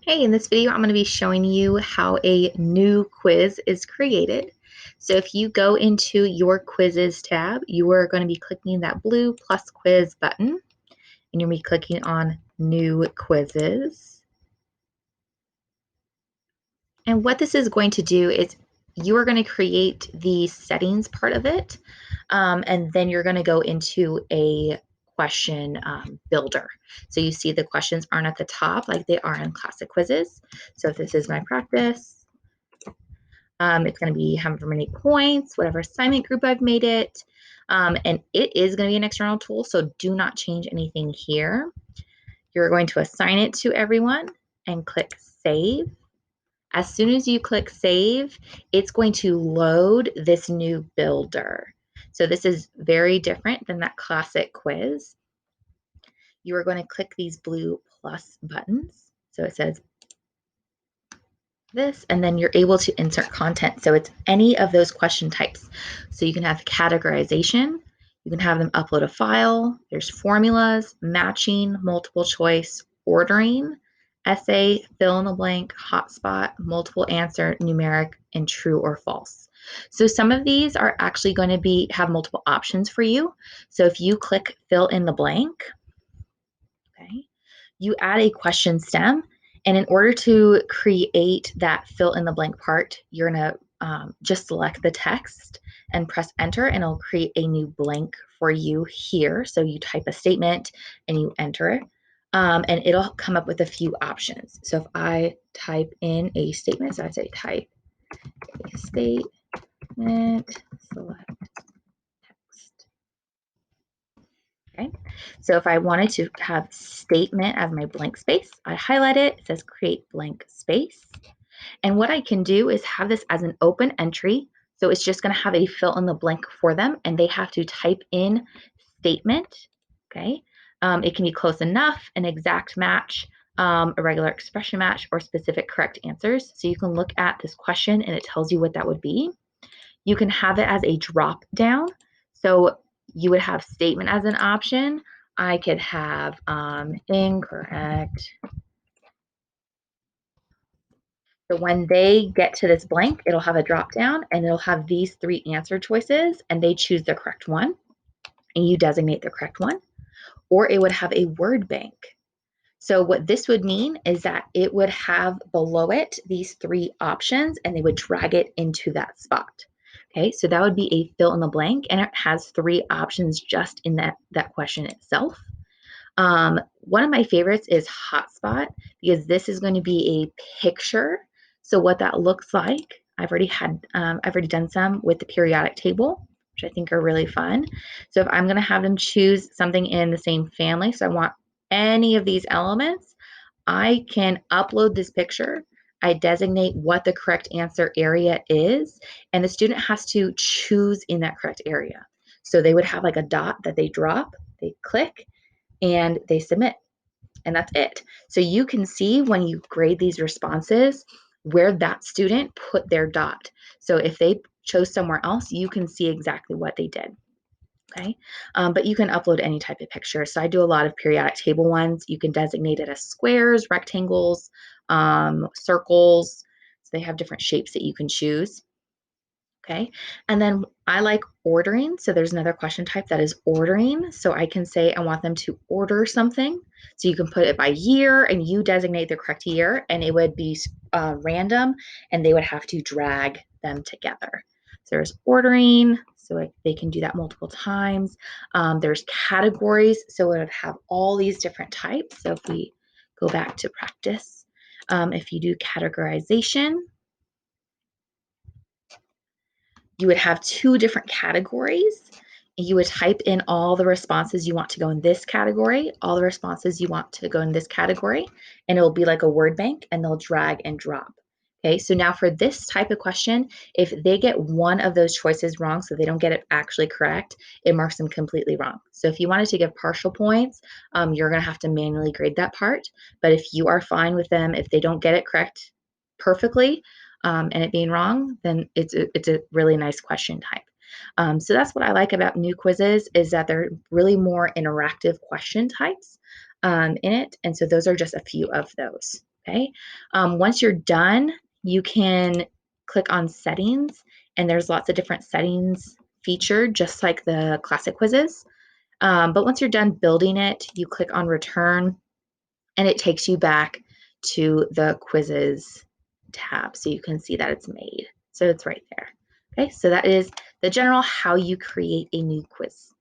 Hey, in this video, I'm going to be showing you how a new quiz is created. So if you go into your quizzes tab, you are going to be clicking that blue plus quiz button, and you'll be clicking on new quizzes. And what this is going to do is you are going to create the settings part of it, and then you're going to go into a question builder. So you see the questions aren't at the top like they are in classic quizzes. So if this is my practice, it's going to be however many points, whatever assignment group I've made it, and it is going to be an external tool, so do not change anything here. You're going to assign it to everyone and click Save. As soon as you click Save, it's going to load this new builder. So this is very different than that classic quiz. You are going to click these blue plus buttons. So it says this, and then you're able to insert content. So it's any of those question types. So you can have categorization, you can have them upload a file, there's formulas, matching, multiple choice, ordering, essay, fill in the blank, hotspot, multiple answer, numeric, and true or false. So some of these are actually going to have multiple options for you. So if you click fill in the blank, okay, you add a question stem. And in order to create that fill in the blank part, you're going to just select the text and press enter, and it'll create a new blank for you here. So you type a statement and you enter it, and it'll come up with a few options. So if I type in a statement, so I say type a statement, select text. Okay, so if I wanted to have statement as my blank space, I highlight it, it says create blank space. And what I can do is have this as an open entry. So it's just going to have a fill in the blank for them, and they have to type in statement. Okay, it can be close enough, an exact match, a regular expression match, or specific correct answers. So you can look at this question and it tells you what that would be. You can have it as a drop down. So you would have statement as an option. I could have incorrect. So when they get to this blank, it'll have a drop down and it'll have these three answer choices, and they choose the correct one and you designate the correct one. Or it would have a word bank. So what this would mean is that it would have below it these three options, and they would drag it into that spot. Okay, so that would be a fill in the blank, and it has three options just in that question itself. One of my favorites is hotspot, because this is going to be a picture. So what that looks like, I've already done some with the periodic table, which I think are really fun. So if I'm going to have them choose something in the same family, so I want any of these elements, I can upload this picture. I designate what the correct answer area is, and the student has to choose in that correct area. So they would have like a dot that they drop, they click, and they submit, and that's it. So you can see when you grade these responses where that student put their dot. So if they chose somewhere else, you can see exactly what they did. Okay, but you can upload any type of picture. So I do a lot of periodic table ones. You can designate it as squares, rectangles, circles. So they have different shapes that you can choose. Okay, and then I like ordering. So there's another question type that is ordering. So I can say I want them to order something. So you can put it by year and you designate the correct year, and it would be random, and they would have to drag them together. So there's ordering, so they can do that multiple times. There's categories, so it would have all these different types. So if we go back to practice, if you do categorization, you would have two different categories. You would type in all the responses you want to go in this category, all the responses you want to go in this category, and it'll be like a word bank, and they'll drag and drop. Okay, so now for this type of question, if they get one of those choices wrong, so they don't get it actually correct, it marks them completely wrong. So if you wanted to give partial points, you're going to have to manually grade that part. But if you are fine with them, if they don't get it correct perfectly, and it being wrong, then it's a really nice question type. So that's what I like about new quizzes, is that they're really more interactive question types in it. And so those are just a few of those. Okay. Once you're done, you can click on settings, and there's lots of different settings featured, just like the classic quizzes. But once you're done building it, you click on return, and it takes you back to the quizzes tab, so you can see that it's made. So it's right there. Okay, so that is the general how you create a new quiz.